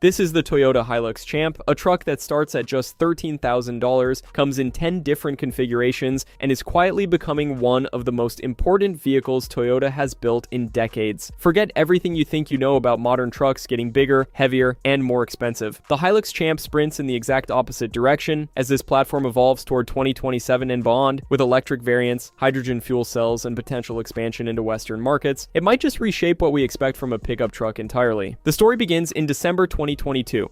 This is the Toyota Hilux Champ, a truck that starts at just $13,000, comes in 10 different configurations, and is quietly becoming one of the most important vehicles Toyota has built in decades. Forget everything you think you know about modern trucks getting bigger, heavier, and more expensive. The Hilux Champ sprints in the exact opposite direction as this platform evolves toward 2027 and beyond, with electric variants, hydrogen fuel cells, and potential expansion into Western markets. It might just reshape what we expect from a pickup truck entirely. The story begins in December 2022.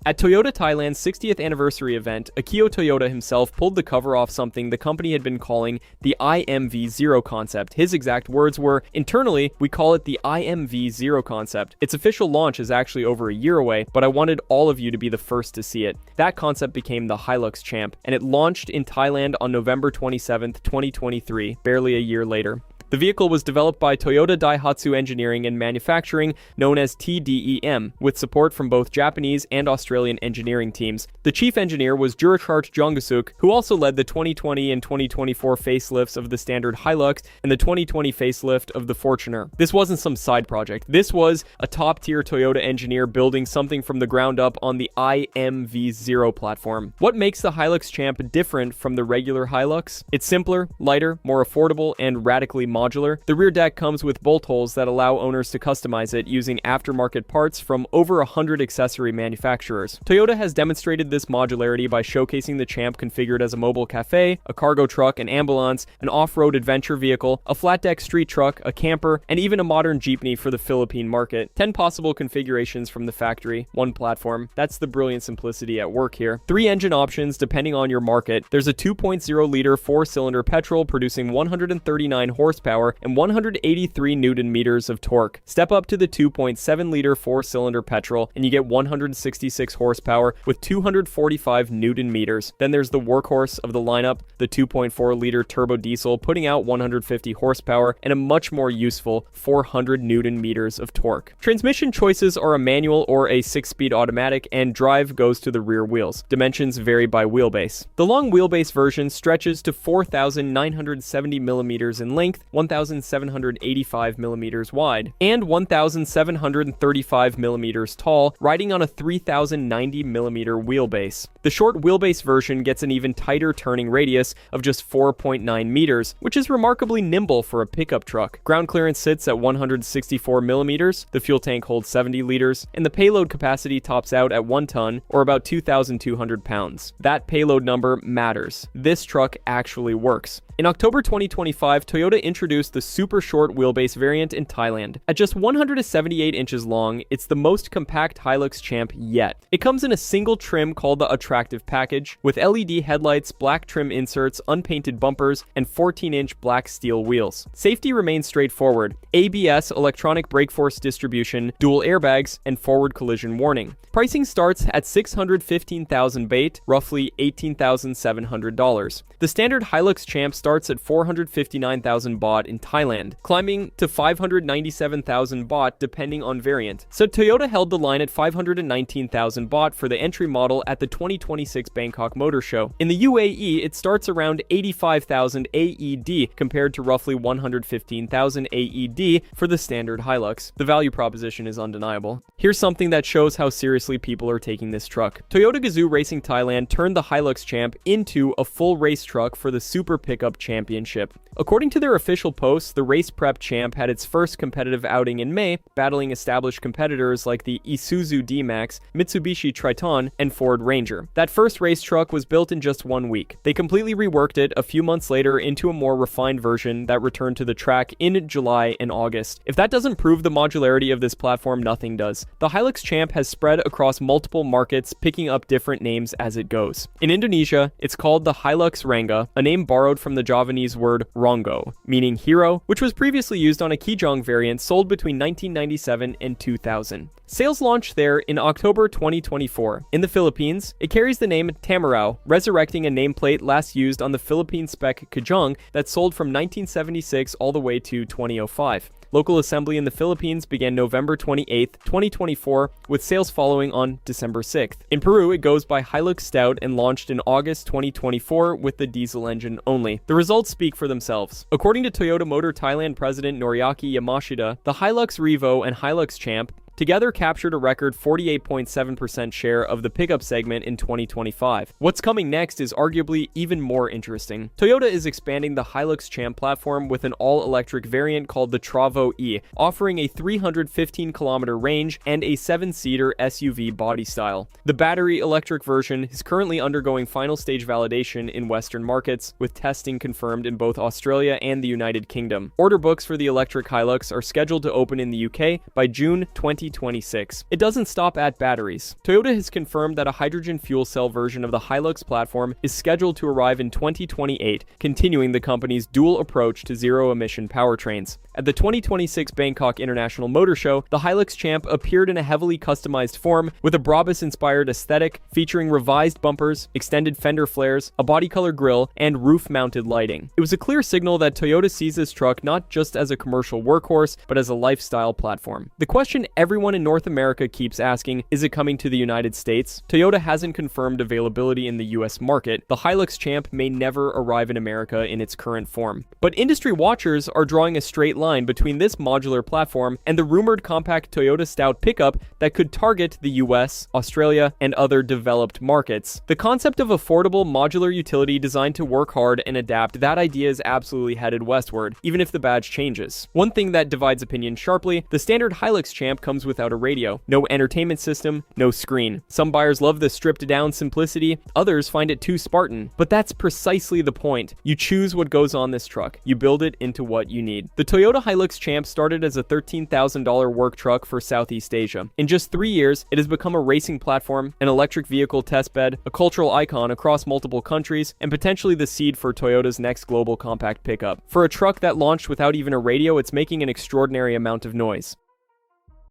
At Toyota Thailand's 60th anniversary event, Akio Toyoda himself pulled the cover off something the company had been calling the IMV0 concept. His exact words were, "Internally, we call it the IMV0 concept. Its official launch is actually over a year away, but I wanted all of you to be the first to see it." That concept became the Hilux Champ, and it launched in Thailand on November 27th, 2023, barely a year later. The vehicle was developed by Toyota Daihatsu Engineering and Manufacturing, known as TDEM, with support from both Japanese and Australian engineering teams. The chief engineer was Jurachart Jongusuk, who also led the 2020 and 2024 facelifts of the standard Hilux and the 2020 facelift of the Fortuner. This wasn't some side project. This was a top-tier Toyota engineer building something from the ground up on the IMV0 platform. What makes the Hilux Champ different from the regular Hilux? It's simpler, lighter, more affordable, and radically modular. The rear deck comes with bolt holes that allow owners to customize it using aftermarket parts from over 100 accessory manufacturers. Toyota has demonstrated this modularity by showcasing the Champ configured as a mobile cafe, a cargo truck, an ambulance, an off-road adventure vehicle, a flat-deck street truck, a camper, and even a modern jeepney for the Philippine market. 10 possible configurations from the factory, one platform. That's the brilliant simplicity at work here. 3 engine options depending on your market. There's a 2.0-liter 4-cylinder petrol producing 139 horsepower and 183 newton meters of torque. Step up to the 2.7-liter 4-cylinder petrol and you get 166 horsepower with 245 newton meters. Then there's the workhorse of the lineup, the 2.4-liter turbo diesel, putting out 150 horsepower and a much more useful 400 newton meters of torque. Transmission choices are a manual or a 6-speed automatic, and drive goes to the rear wheels. Dimensions vary by wheelbase. The long wheelbase version stretches to 4,970 millimeters in length, 1,785 millimeters wide, and 1,735 millimeters tall, riding on a 3,090 millimeter wheelbase. The short wheelbase version gets an even tighter turning radius of just 4.9 meters, which is remarkably nimble for a pickup truck. Ground clearance sits at 164 millimeters, the fuel tank holds 70 liters, and the payload capacity tops out at 1 ton, or about 2,200 pounds. That payload number matters. This truck actually works. In October 2025, Toyota introduced the super short wheelbase variant in Thailand. At just 178 inches long, it's the most compact Hilux Champ yet. It comes in a single trim called the Attractive Package, with LED headlights, black trim inserts, unpainted bumpers, and 14-inch black steel wheels. Safety remains straightforward: ABS, electronic brake force distribution, dual airbags, and forward collision warning. Pricing starts at $615,000 baht, roughly $18,700. The standard Hilux Champ starts at 459,000 baht in Thailand, climbing to 597,000 baht depending on variant. So Toyota held the line at 519,000 baht for the entry model at the 2026 Bangkok Motor Show. In the UAE, it starts around 85,000 AED compared to roughly 115,000 AED for the standard Hilux. The value proposition is undeniable. Here's something that shows how seriously people are taking this truck. Toyota Gazoo Racing Thailand turned the Hilux Champ into a full race truck for the Super Pickup Championship. According to their official posts, the Race Prep Champ had its first competitive outing in May, battling established competitors like the Isuzu D-Max, Mitsubishi Triton, and Ford Ranger. That first race truck was built in just 1 week. They completely reworked it a few months later into a more refined version that returned to the track in July and August. If that doesn't prove the modularity of this platform, nothing does. The Hilux Champ has spread across multiple markets, picking up different names as it goes. In Indonesia, it's called the Hilux Rangga, a name borrowed from the Javanese word Rongo, meaning hero, which was previously used on a Kijang variant sold between 1997 and 2000. Sales launched there in October 2024. In the Philippines, it carries the name Tamarao, resurrecting a nameplate last used on the Philippine spec Kijang that sold from 1976 all the way to 2005. Local assembly in the Philippines began November 28, 2024, with sales following on December 6th. In Peru, it goes by Hilux Stout and launched in August 2024 with the diesel engine only. The results speak for themselves. According to Toyota Motor Thailand President Noriaki Yamashita, the Hilux Revo and Hilux Champ together captured a record 48.7% share of the pickup segment in 2025. What's coming next is arguably even more interesting. Toyota is expanding the Hilux Champ platform with an all-electric variant called the Travo E, offering a 315-kilometer range and a 7-seater SUV body style. The battery electric version is currently undergoing final stage validation in Western markets, with testing confirmed in both Australia and the United Kingdom. Order books for the electric Hilux are scheduled to open in the UK by June 2026. It doesn't stop at batteries. Toyota has confirmed that a hydrogen fuel cell version of the Hilux platform is scheduled to arrive in 2028, continuing the company's dual approach to zero-emission powertrains. At the 2026 Bangkok International Motor Show, the Hilux Champ appeared in a heavily customized form with a Brabus-inspired aesthetic featuring revised bumpers, extended fender flares, a body color grille, and roof-mounted lighting. It was a clear signal that Toyota sees this truck not just as a commercial workhorse, but as a lifestyle platform. The question everyone in North America keeps asking, is it coming to the United States? Toyota hasn't confirmed availability in the US market. The Hilux Champ may never arrive in America in its current form. But industry watchers are drawing a straight line between this modular platform and the rumored compact Toyota Stout pickup that could target the US, Australia, and other developed markets. The concept of affordable modular utility designed to work hard and adapt, that idea is absolutely headed westward, even if the badge changes. One thing that divides opinion sharply, the standard Hilux Champ comes without a radio, no entertainment system, no screen. Some buyers love the stripped down simplicity, others find it too Spartan. But that's precisely the point. You choose what goes on this truck, you build it into what you need. The Toyota Hilux Champ started as a $13,000 work truck for Southeast Asia. In just 3 years, it has become a racing platform, an electric vehicle testbed, a cultural icon across multiple countries, and potentially the seed for Toyota's next global compact pickup. For a truck that launched without even a radio, it's making an extraordinary amount of noise.